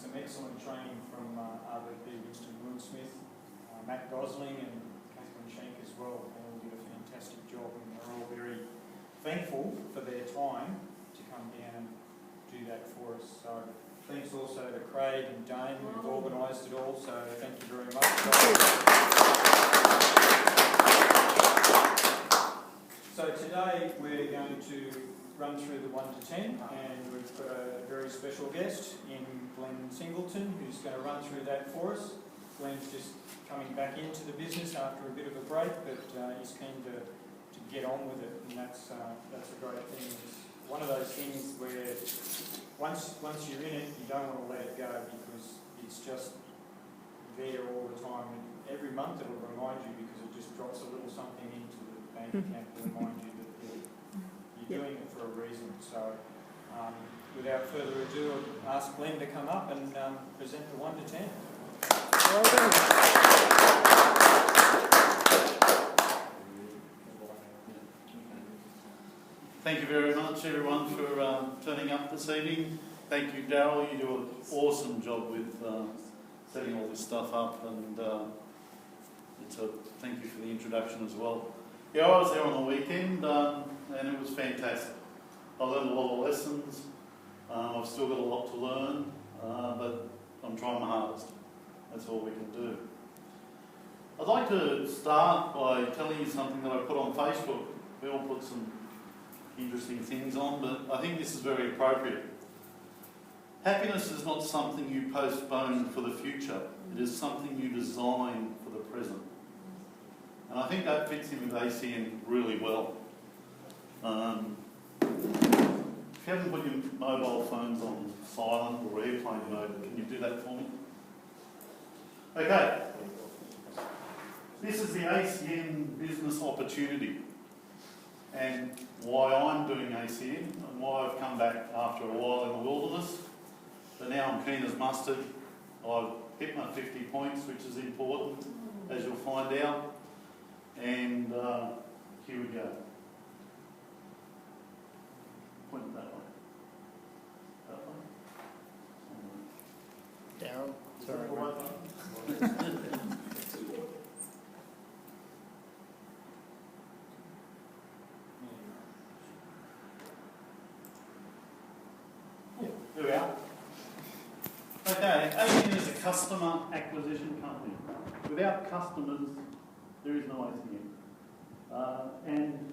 some excellent training from RVP Winston Smith, Matt Gosling and Catherine Schenk as well. They all did a fantastic job, and they're all very thankful for their time to come down and do that for us. So thanks also to Craig and Dane who've organised it all, so thank you very much. So today we're going to run through the 1 to 10, and we've got a very special guest in Glenn Singleton who's going to run through that for us. Glenn's just coming back into the business after a bit of a break, but he's keen to get on with it, and that's a great thing. It's one of those things where once you're in it, you don't want to let it go, because it's just there all the time. And every month it'll remind you, because it just drops a little something into the bank account to remind you that you're doing it for a reason. So without further ado, I'll ask Glenn to come up and present the 1 to 10. Well done. Thank you very much, everyone, for turning up this evening. Thank you, Daryl. You do an awesome job with setting all this stuff up, and thank you for the introduction as well. Yeah, I was there on the weekend, and it was fantastic. I learned a lot of lessons. I've still got a lot to learn, but I'm trying my hardest. That's all we can do. I'd like to start by telling you something that I put on Facebook. We all put some interesting things on, but I think this is very appropriate. Happiness is not something you postpone for the future. It is something you design for the present. And I think that fits in with ACN really well. If you haven't put your mobile phones on silent or airplane mode, can you do that for me? Okay. This is the ACN Business Opportunity, and why I'm doing ACN and why I've come back after a while in the wilderness. But now I'm keen as mustard. I've hit my 50 points, which is important, as you'll find out. And here we go. Point it that way. That way? Daryl, sorry. There we are. Okay, ACN is a customer acquisition company. Without customers, there is no ACN. And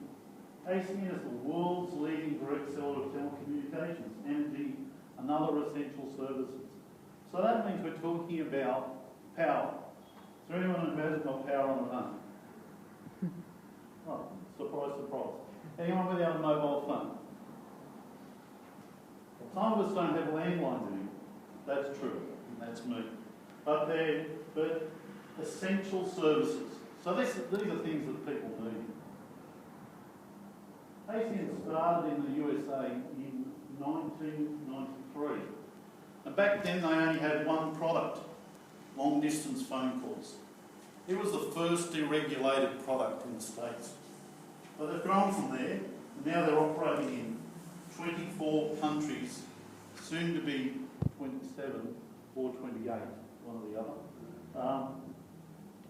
ACN is the world's leading direct seller of telecommunications, energy, and other essential services. So that means we're talking about power. Is there anyone who has got power on the home? Oh, surprise, surprise. Anyone without a mobile phone? Some of us don't have landlines anymore. That's true. That's me. But essential services. So these are things that people need. ACN started in the USA in 1993. And back then they only had one product, long-distance phone calls. It was the first deregulated product in the States. But they've grown from there, and now they're operating in 24 countries, soon to be 27 or 28, one or the other,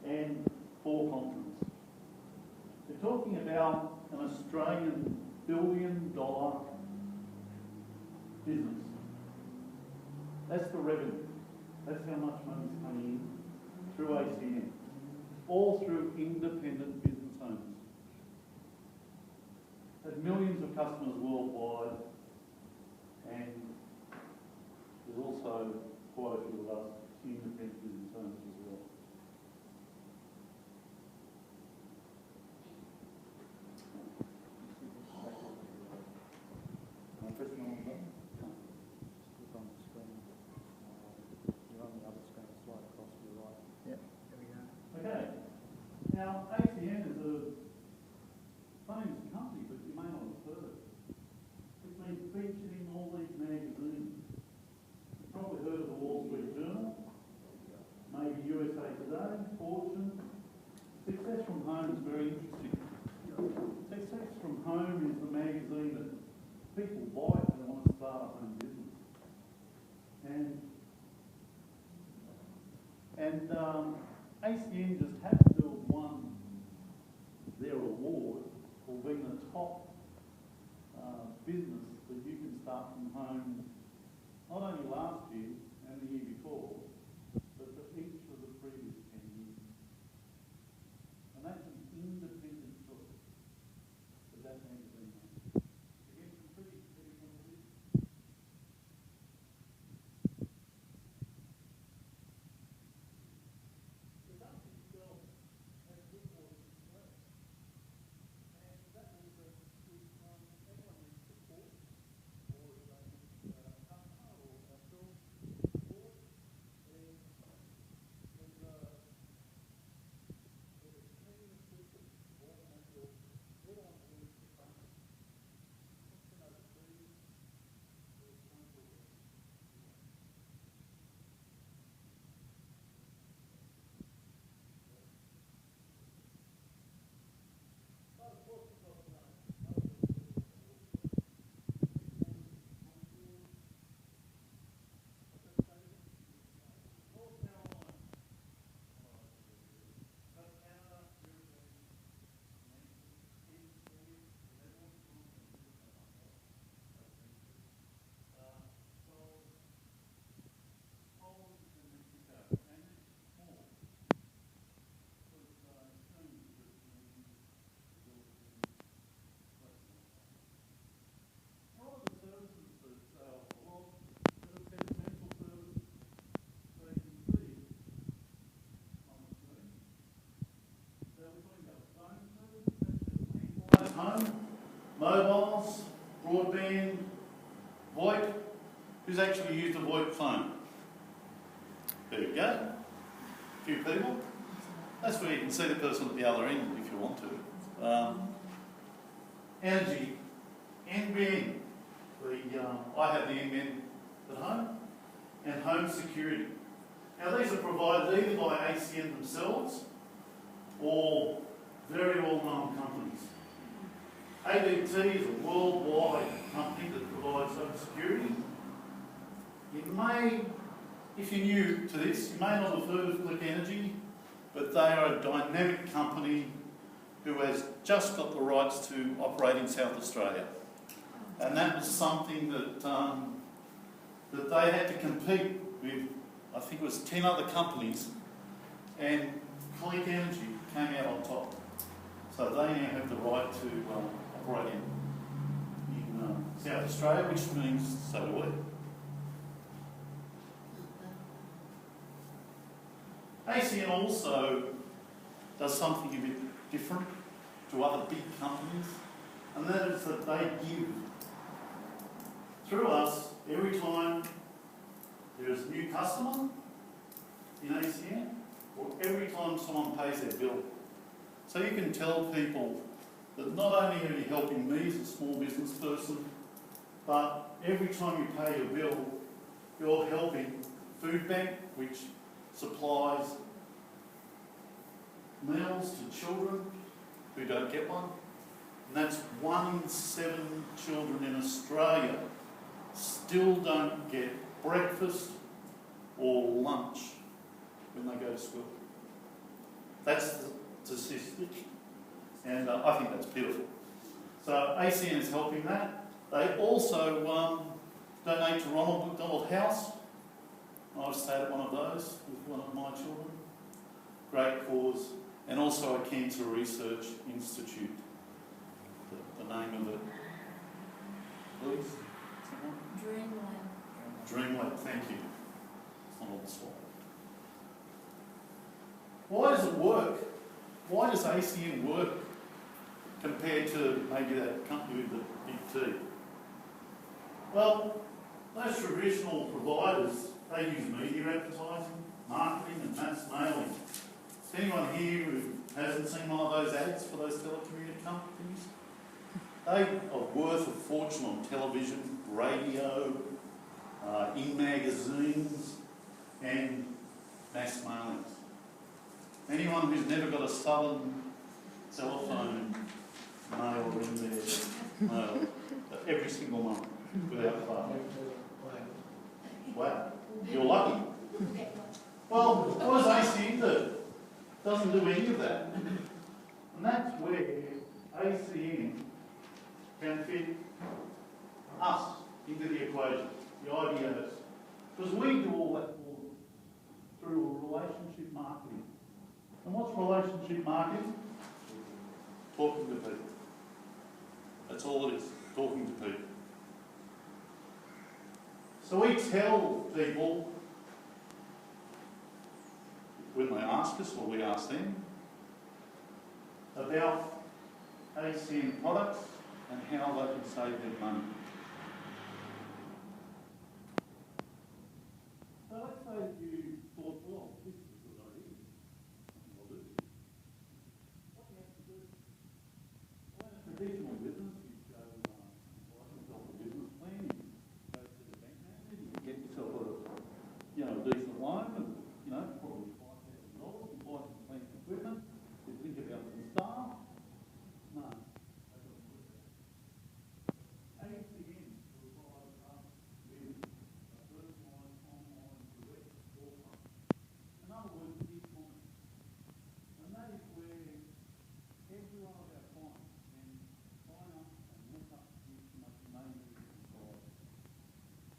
and 4 continents. They're talking about an Australian $1 billion business. That's the revenue. That's how much money is coming in through ACN, all through independent business owners. There's millions of customers worldwide, and there's also quite a few of us independent business owners as well. Am I pressing on again? No. Just click on the screen. You're on the other screen, slide across to the right. Yep, there we go. Okay. Now, ACN is a famous company, but you may not have heard it. It's been featured in all these magazines. You've probably heard of the Wall Street Journal, maybe USA Today, Fortune. Success from Home is very interesting. Success from Home is the magazine that people buy if they want to start a home business. And And ACN just happened to have won their award for being the top business that you can start from home, not only last year and the year before, but for each of the previous 10 years. And that's an independent choice. But that man has been made. Again, some pretty competition. The company itself has good quality display. And that means that if anyone needs support, or if they need a customer or ourselves support, then there's a team of people working at your, everyone works the front. Often overseas, there's some sort of home, mobiles, broadband, VoIP. Who's actually used a VoIP phone? There you go. A few people. That's where you can see the person at the other end if you want to. Energy, NBN. I have the NBN at home. And home security. Now these are provided either by ACN themselves or very well-known companies. ADT is a worldwide company that provides home security. You may, if you're new to this, you may not have heard of Click Energy, but they are a dynamic company who has just got the rights to operate in South Australia. And that was something that, that they had to compete with, I think it was 10 other companies, and Click Energy came out on top. So they now have the right to operate in South Australia, which means so do we. ACN also does something a bit different to other big companies, and that is that they give through us every time there is a new customer in ACN, or every time someone pays their bill. So you can tell people that not only are you helping me as a small business person, but every time you pay your bill, you're helping Food Bank, which supplies meals to children who don't get one. And that's 1 in 7 children in Australia still don't get breakfast or lunch when they go to school. That's the statistic, and I think that's beautiful. So ACN is helping that. They also donate to Ronald McDonald House. I've stayed at one of those with one of my children. Great cause. And also a Cancer Research Institute. The name of it, please? Dreamland, thank you. It's not on the slide. Why does it work? Why does ACN work compared to maybe that company with the big T? Well, those traditional providers, they use media advertising, marketing and mass mailing. Is anyone here who hasn't seen one of those ads for those telecommunications companies? They are worth a fortune on television, radio, in magazines and mass mailings. Anyone who's never got a Southern telephone mail in their mail every single month without fail. Wow, you're lucky. Well, what does do any of that. And that's where ACN can fit us into the equation, the IDOs. Because we do all that through relationship marketing. And what's relationship marketing? Talking to people. That's all it is, talking to people. So we tell people, when they ask us, or we ask them, about ACN products and how they can save their money. So let's say you thought, well, this is a good idea. I'll do this. What do you have to do? Well, in a traditional business, you go, write yourself a business plan, you go to the bank manager, you get yourself a decent loan of, probably $5,000, you buy some plant equipment, you think about some staff. No, that doesn't work. ACN provides us with a personalised online direct storefront. In other words, e-commerce. And that is where every one of our clients can sign up and look up the information they need to decide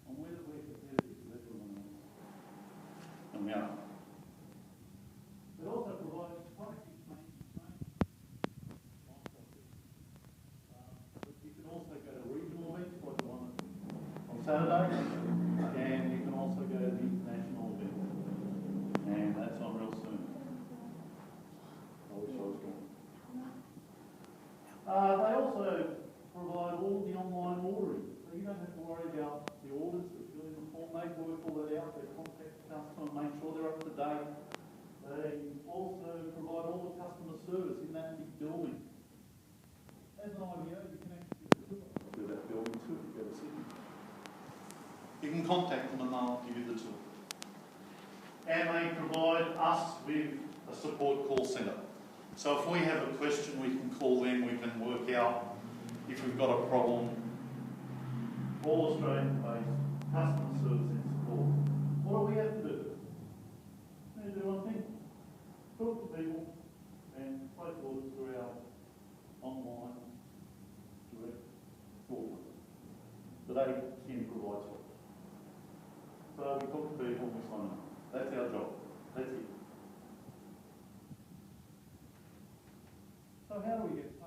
on whether we're competitive with everyone else. And we are. It also provides product information. But you can also go to regional events like the one on Saturday, and you can also go to the international event. And that's on real soon. I wish I was going. They also provide all the online ordering, so you don't have to worry about the orders, the filling the form. They work all that out, they contact the customer, make sure they're up to date. They also provide all the customer service in that big building. As an IDO, you can actually do a tour through that building too if you go to Sydney. You can contact them and they'll give you the tour. And they provide us with a support call centre. So if we have a question, we can call them, we can work out if we've got a problem. All Australian-based customer service and support. What do we have to do? We have to do one thing. Talk to people and place orders through our online direct forward that ACN provides for. So we talk to people and we sign up. That's our job. That's it. So how do we get paid?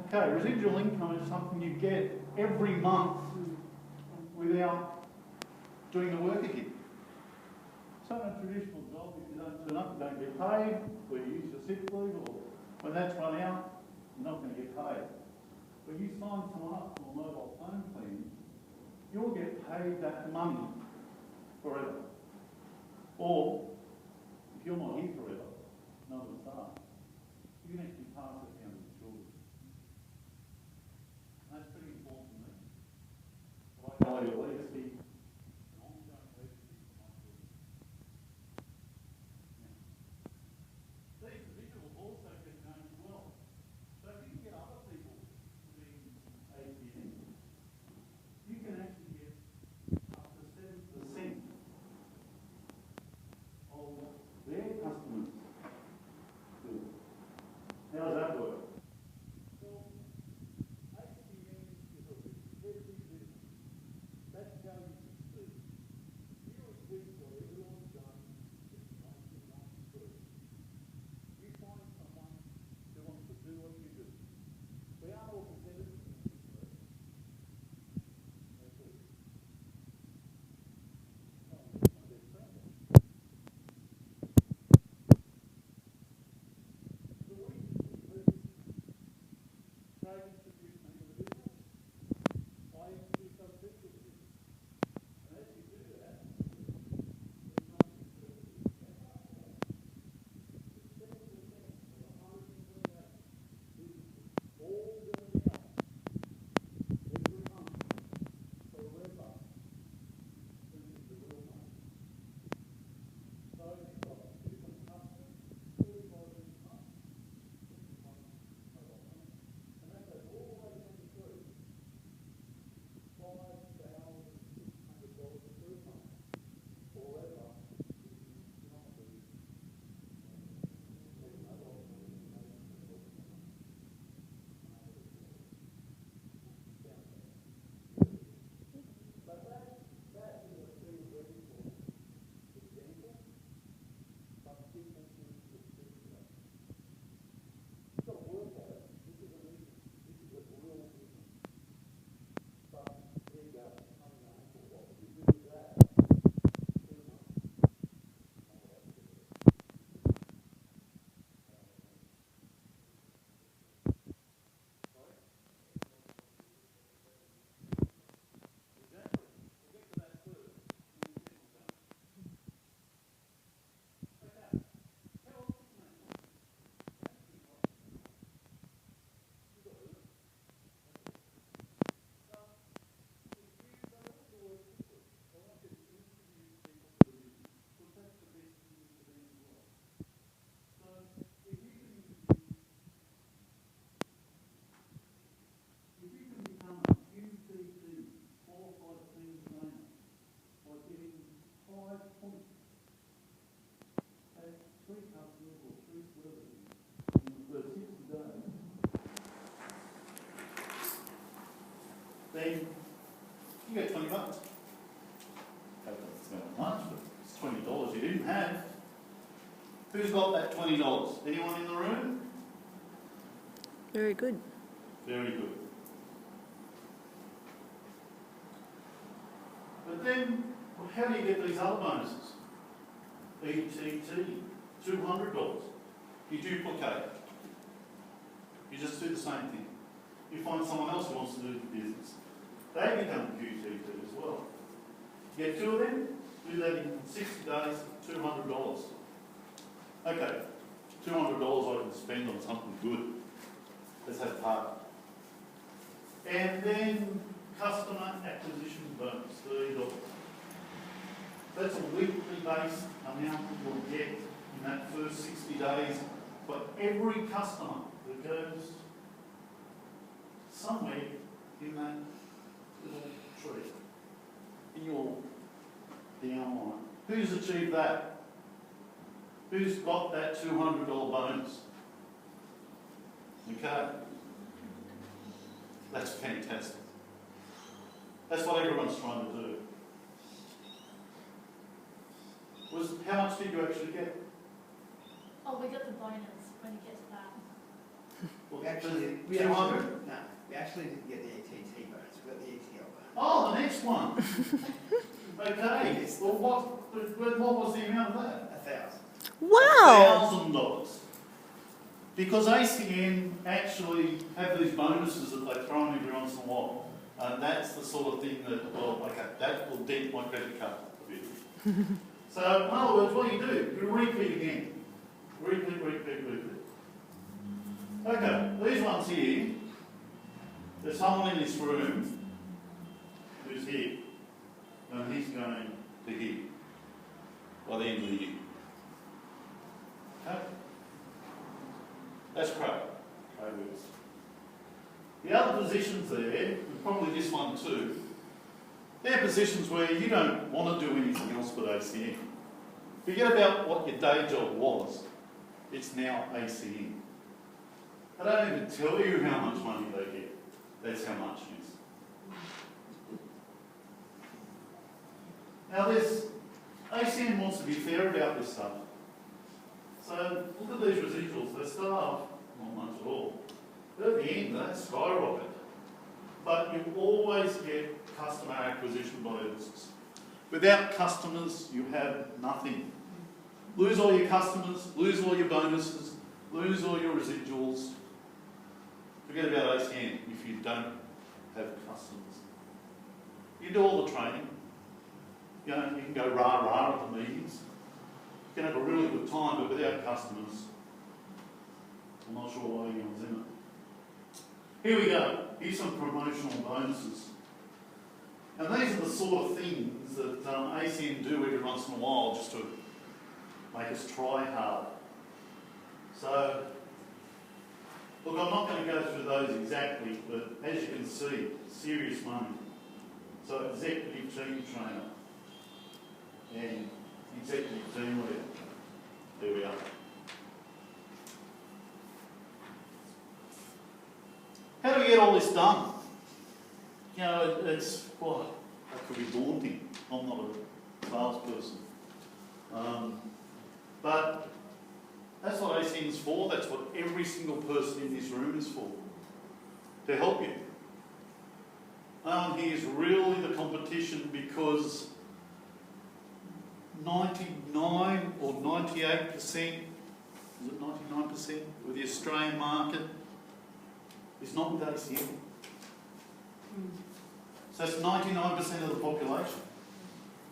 Okay, residual income is something you get every month without doing the work again. So in a traditional job, if you don't turn up, you don't get paid, or you use your sick leave, or when that's run out, you're not going to get paid. When you sign someone up for a mobile phone plan, you'll get paid that money forever. Or, if you're not here forever, none of us are, you can actually pass it down to the children. And that's pretty important to me. Like your legacy, an ongoing legacy for my children. Now, these individuals also get known as well. So if you can get other people doing ACN, you can actually get up to 7% of their customers do. How does that work? Well, ACN is a repetitive business. That didn't have. Who's got that $20? Anyone in the room? Very good. Very good. But then, well, how do you get these other bonuses? ETT, $200. You duplicate. You just do the same thing. You find someone else who wants to do the business. They become QTT as well. You get two of them, do that in 60 days, $200. Okay, $200 I can spend on something good. Let's have part. And then customer acquisition bonus, $30. That's a weekly based amount that you'll get in that first 60 days for every customer that goes somewhere in that little tree, in your downline. Who's achieved that? Who's got that $200 bonus? Okay. That's fantastic. That's what everyone's trying to do. How much did you actually get? Oh, we got the bonus when you get to that. Well, We 200? No, we actually didn't get the ATT bonus, we got the ATL bonus. Oh, the next one. Okay. Well, what was the amount of that? 1,000. Wow! $1,000. Because ACN actually have these bonuses that they throw in every once in a while. And that's the sort of thing that, well, okay, that will dent my credit card a bit. So, in other words, what do? You repeat again. Repeat. Okay, these ones here, there's someone in this room who's here, and he's going to here by the end of the year. Okay? That's great. The other positions there, and probably this one too, they're positions where you don't want to do anything else but ACN. Forget about what your day job was. It's now ACN. I don't even tell you how much money they get. That's how much it is. Now ACN wants to be fair about this stuff. So look at these residuals. They start off not much at all. But at the end, they skyrocket. But you always get customer acquisition bonuses. Without customers, you have nothing. Lose all your customers, lose all your bonuses, lose all your residuals. Forget about ACN if you don't have customers. You do all the training. You can go rah-rah at the meetings. You can have a really good time, but without customers, I'm not sure why anyone's in it. Here we go. Here's some promotional bonuses. And these are the sort of things that ACN do every once in a while just to make us try hard. So, look, I'm not going to go through those exactly, but as you can see, serious money. So, executive team trainer and executive team leader. There we are. How do we get all this done? You know, that could be daunting. I'm not a salesperson. But that's what ACN's for. That's what every single person in this room is for. To help you. Here's really the competition because 99 or 98%, is it 99% with the Australian market is not with ACN. So that's 99% of the population.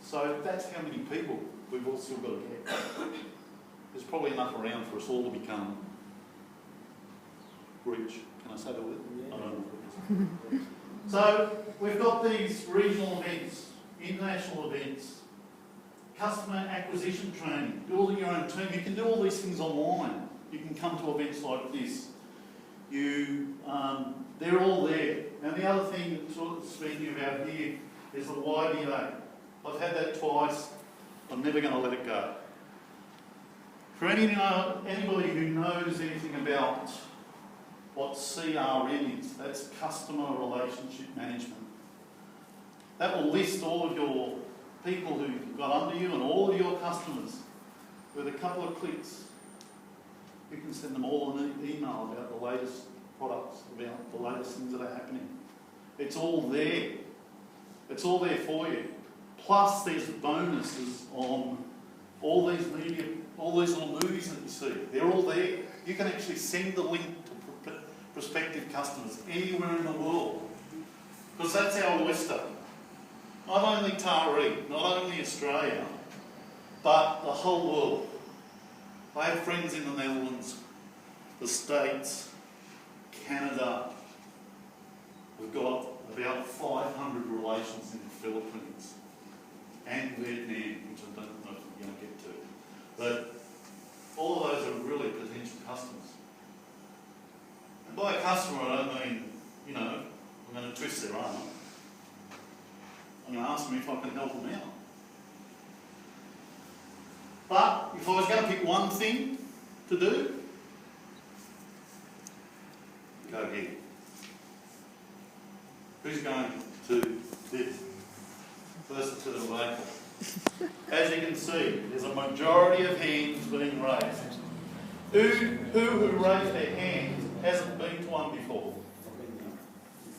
So that's how many people we've all still got to get. There's probably enough around for us all to become rich. Can I say that word? Yeah. I don't know. So we've got these regional events, international events, customer acquisition training, building your own team. You can do all these things online. You can come to events like this. They're all there. And the other thing that sort of speaking about here is the YBA. I've had that twice. I'm never going to let it go. For anybody who knows anything about what CRM is, that's Customer Relationship Management. That will list all of your people who've got under you and all of your customers with a couple of clicks, you can send them all an email about the latest products, about the latest things that are happening. It's all there. It's all there for you. Plus, there's bonuses on all these media, all these little movies that you see. They're all there. You can actually send the link to prospective customers anywhere in the world. Because that's our oyster. Not only Taree, not only Australia, but the whole world. I have friends in the Netherlands, the States, Canada. We've got about 500 relations in the Philippines and Vietnam, which I don't know if we're going to get to. But all of those are really potential customers. And by a customer, I don't mean, you know, I'm going to twist their arm. I'm going to ask them if I can help them out. But if I was going to pick one thing to do, go ahead. Who's going to this? First to the vehicle. As you can see, there's a majority of hands being raised. Who raised their hand hasn't been to one before?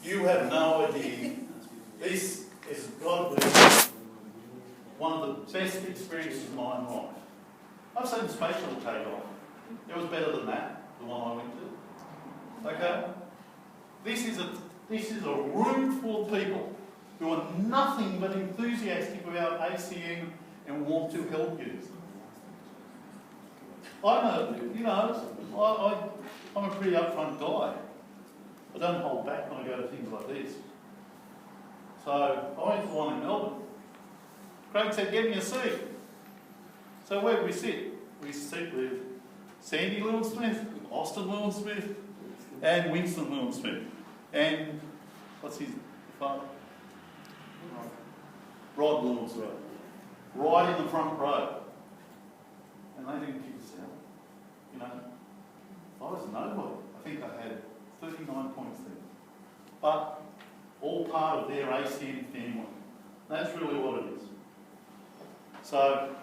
You have no idea. This has got to be one of the best experiences of my life. I've seen spatial take off. It was better than that, the one I went to. Okay? This is a room full of people who are nothing but enthusiastic about ACN and want to help you. I'm a pretty upfront guy. I don't hold back when I go to things like this. So I went to one in Melbourne. Craig said, "Get me a seat." So where do we sit? We sit with Sandy Lewin-Smith, Austin Lewin-Smith, and Winston Lewin-Smith. And what's his father? Rod Lewin-Smith. Right in the front row. And they didn't kick us out. You know, I was nobody. I think I had 39 points there. But all part of their ACN family. That's really what it is. So